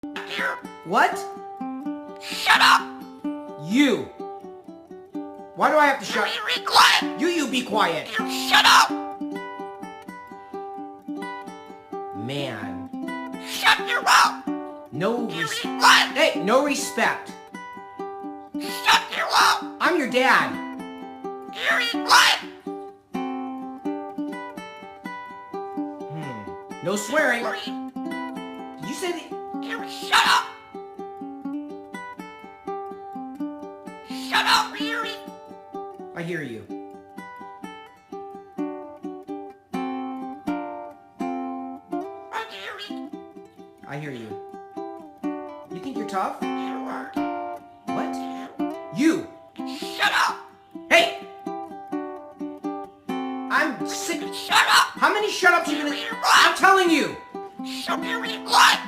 Here. What? Shut up! You. Why do I have to shut? You be quiet! You be quiet. You shut up! Man. Shut your mouth! No You be respect. quiet! Hey, no respect. Shut your mouth! I'm your dad. You be quiet! No swearing. You Did you say that? shut up! Shut up, Yuri! I hear you. Yuri, I hear you. You think you're tough? you are. What? You. Shut up! Hey! I'm sick. Shut up! How many shut-ups are you gonna... You be I'm quiet! telling you! Shut your quiet!